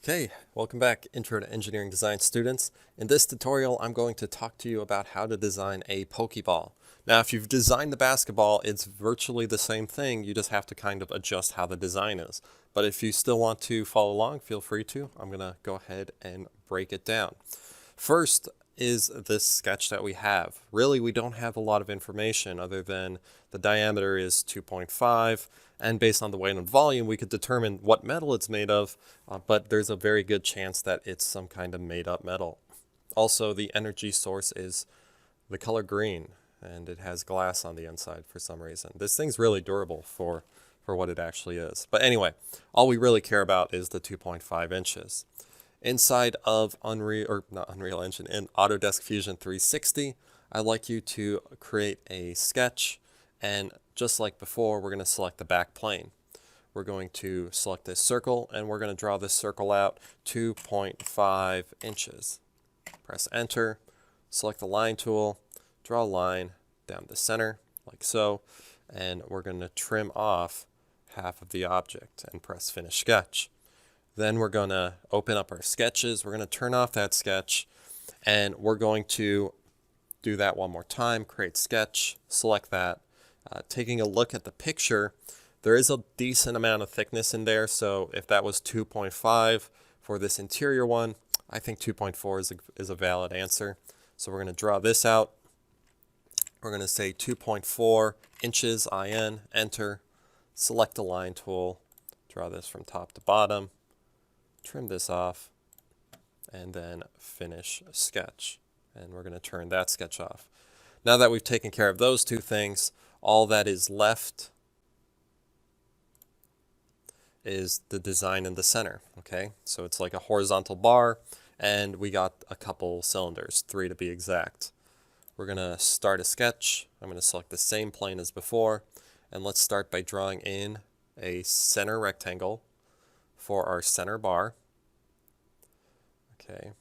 Okay, welcome back, Intro to Engineering Design students. In this tutorial, I'm going to talk to you about how to design a Pokeball. Now, if you've designed the basketball, it's virtually the same thing. You just have to kind of adjust how the design is. But if you still want to follow along, feel free to. I'm going to go ahead and break it down. First is this sketch that we have. Really, we don't have a lot of information other than the diameter is 2.5, and based on the weight and volume, we could determine what metal it's made of, but there's a very good chance that it's some kind of made-up metal. Also, the energy source is the color green, and it has glass on the inside for some reason. This thing's really durable for what it actually is. But anyway, all we really care about is the 2.5 inches. Inside of not Unreal Engine, in Autodesk Fusion 360, I'd like you to create a sketch, and just like before, we're going to select the back plane. We're going to select this circle, and we're going to draw this circle out 2.5 inches. Press Enter, select the line tool, draw a line down the center, like so, and we're going to trim off half of the object and press Finish Sketch. Then we're going to open up our sketches. We're going to turn off that sketch, and we're going to do that one more time. Create sketch, select that. Taking a look at the picture, there is a decent amount of thickness in there. So if that was 2.5 for this interior one, I think 2.4 is a valid answer. So we're going to draw this out. We're going to say 2.4 inches, IN, enter, select the line tool, draw this from top to bottom. Trim this off, and then finish sketch. And we're going to turn that sketch off. Now that we've taken care of those two things, all that is left is the design in the center. Okay, so it's like a horizontal bar, and we got a couple cylinders, 3 to be exact. We're going to start a sketch. I'm going to select the same plane as before, and let's start by drawing in a center rectangle for our center bar. Okay,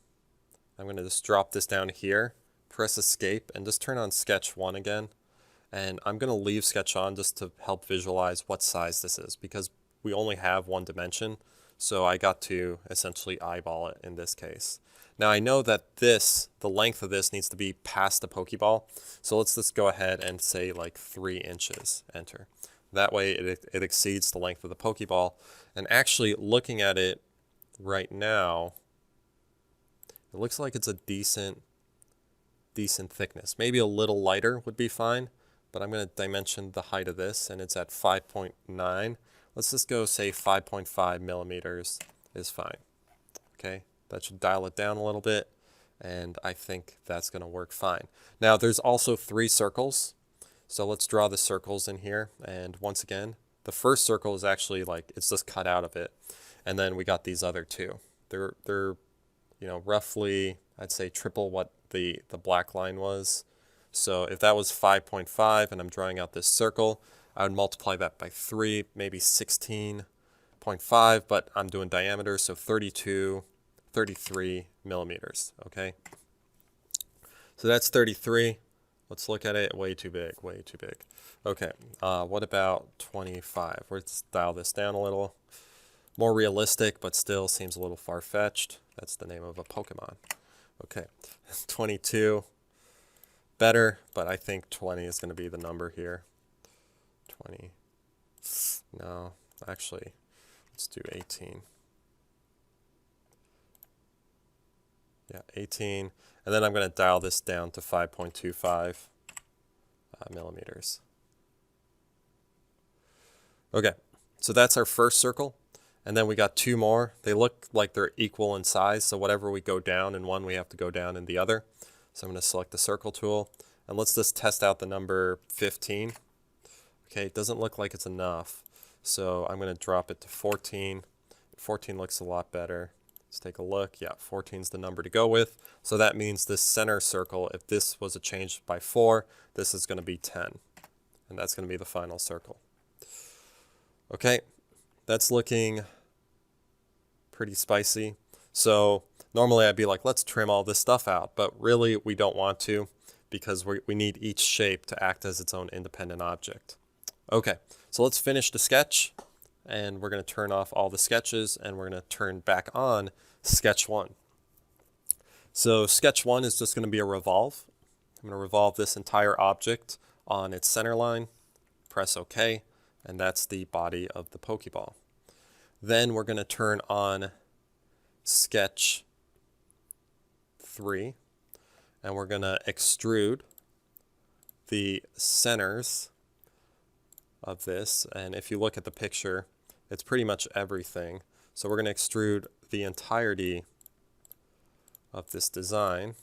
I'm going to just drop this down here, press escape, and just turn on sketch 1 again. And I'm going to leave sketch on just to help visualize what size this is, because we only have one dimension, so I got to essentially eyeball it in this case. Now I know that the length of this needs to be past the Pokeball, so let's just go ahead and say like 3 inches, enter. That way it exceeds the length of the Pokeball. And actually looking at it right now, it looks like it's a decent thickness. Maybe a little lighter would be fine, but I'm going to dimension the height of this, and it's at 5.9. Let's just go say 5.5 millimeters is fine. Okay, that should dial it down a little bit, and I think that's going to work fine. Now there's also 3 circles. So let's draw the circles in here, and once again, the first circle is actually like, it's just cut out of it, and then we got these other 2. They're roughly, I'd say triple what the black line was. So if that was 5.5 and I'm drawing out this circle, I would multiply that by 3, maybe 16.5, but I'm doing diameter, so 33 millimeters, okay? So that's 33. Let's look at it. Way too big, way too big. Okay, what about 25? Let's dial this down a little. More realistic, but still seems a little far-fetched. That's the name of a Pokemon. Okay, 22. Better, but I think 20 is going to be the number here. 20. No, actually, let's do 18. Yeah, 18. And then I'm going to dial this down to 5.25 millimeters. Okay, so that's our first circle. And then we got 2 more. They look like they're equal in size, so whatever we go down in one, we have to go down in the other. So I'm going to select the circle tool, and let's just test out the number 15. Okay, it doesn't look like it's enough, so I'm going to drop it to 14. 14 looks a lot better. Let's take a look. Yeah, 14 is the number to go with. So that means this center circle, if this was a change by 4, this is going to be 10. And that's going to be the final circle. Okay, that's looking pretty spicy. So normally I'd be like, let's trim all this stuff out. But really, we don't want to, because we need each shape to act as its own independent object. Okay, so let's finish the sketch. and we're going to turn off all the sketches, and we're going to turn back on sketch 1. So sketch 1 is just going to be a revolve. I'm going to revolve this entire object on its center line, press OK, and that's the body of the Pokeball. Then we're going to turn on sketch 3, and we're going to extrude the centers of this. And if you look at the picture, it's pretty much everything. So we're going to extrude the entirety of this design.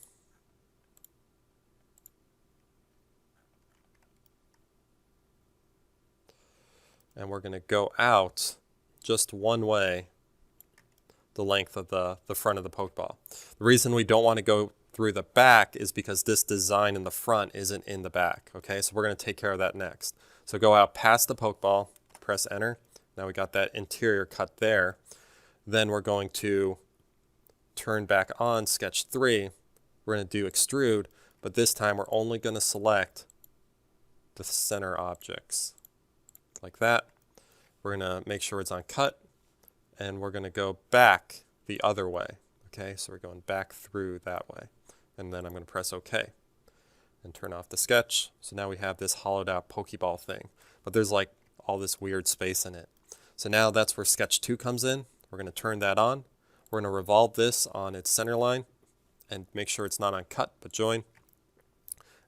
And we're going to go out just one way the length of the front of the Pokeball. The reason we don't want to go through the back is because this design in the front isn't in the back. Okay, so we're going to take care of that next. So go out past the Pokeball, press enter. Now we got that interior cut there. Then we're going to turn back on sketch 3. We're going to do extrude, but this time we're only going to select the center objects like that. We're going to make sure it's on cut, and we're going to go back the other way. Okay, so we're going back through that way. And then I'm going to press OK and turn off the sketch. So now we have this hollowed out Pokeball thing, but there's like all this weird space in it. So now that's where sketch 2 comes in. We're going to turn that on. We're going to revolve this on its center line and make sure it's not on cut, but join.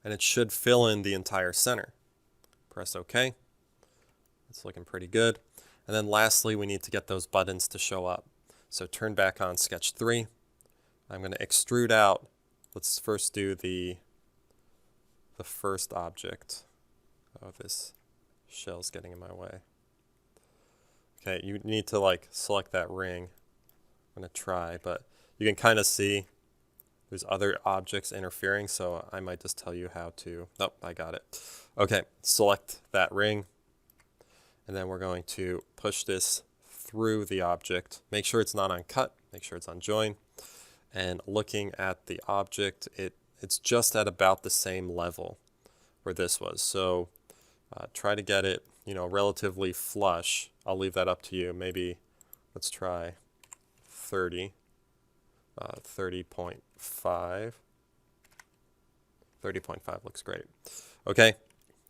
And it should fill in the entire center. Press OK. It's looking pretty good. And then lastly, we need to get those buttons to show up. So turn back on sketch 3. I'm going to extrude out. Let's first do the first object. Oh, this shell's getting in my way. Okay, you need to like select that ring. I'm going to try, but you can kind of see there's other objects interfering, so I might just tell you how to. Nope, I got it. Okay, select that ring, and then we're going to push this through the object. Make sure it's not on cut, make sure it's on join. And looking at the object, it's just at about the same level where this was. So try to get it, relatively flush. I'll leave that up to you. Maybe let's try 30, 30.5. 30.5 looks great. Okay,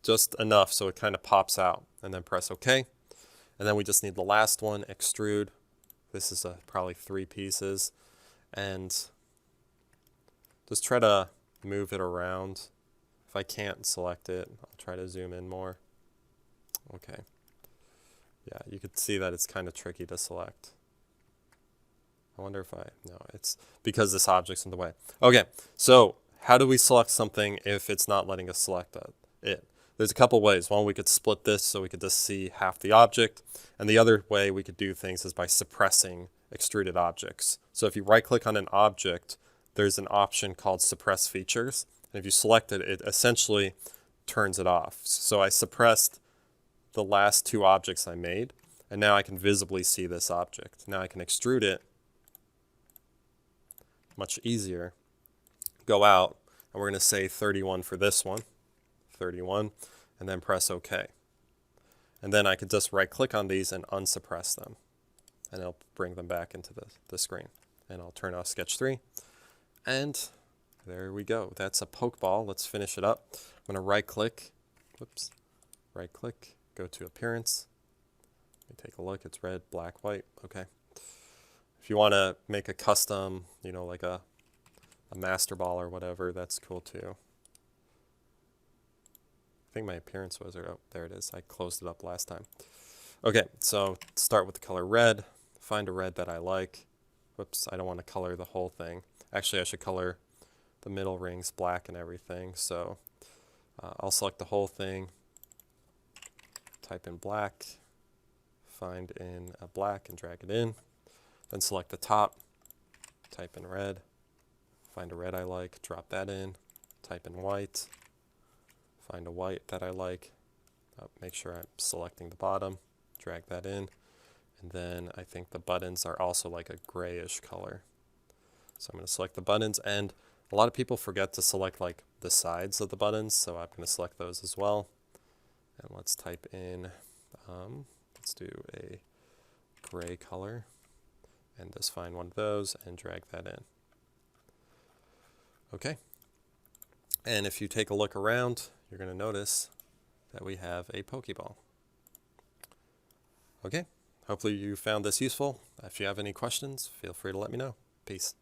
just enough so it kind of pops out, and then press OK. And then we just need the last one, extrude. This is probably 3 pieces. And just try to move it around. If I can't select it, I'll try to zoom in more. Okay. Yeah, you could see that it's kind of tricky to select. I wonder if no, it's because this object's in the way. Okay, so how do we select something if it's not letting us select it? There's a couple ways. One, we could split this so we could just see half the object. And the other way we could do things is by suppressing extruded objects. So if you right click on an object, there's an option called suppress features. And if you select it, it essentially turns it off. So I suppressed the last 2 objects I made, and now I can visibly see this object. Now I can extrude it much easier. Go out, and we're going to say 31 for this one, 31, and then press OK. And then I could just right click on these and unsuppress them, and it'll bring them back into the screen. And I'll turn off sketch 3, and there we go. That's a Pokeball. Let's finish it up. I'm going to right click, whoops, right click, go to appearance. Let me take a look. It's red, black, white. Okay. If you want to make a custom, like a master ball or whatever, that's cool too. I think my appearance was, oh, there it is. I closed it up last time. Okay, so start with the color red. Find a red that I like. Whoops, I don't want to color the whole thing. Actually, I should color the middle rings black and everything. So I'll select the whole thing. Type in black. Find in a black and drag it in. Then select the top. Type in red. Find a red I like. Drop that in. Type in white. Find a white that I like. Make sure I'm selecting the bottom. Drag that in. And then I think the buttons are also like a grayish color. So I'm going to select the buttons, and a lot of people forget to select like the sides of the buttons, so I'm going to select those as well. And let's type in, let's do a gray color and just find one of those and drag that in. Okay. And if you take a look around, you're going to notice that we have a Pokeball. Okay. Hopefully you found this useful. If you have any questions, feel free to let me know. Peace.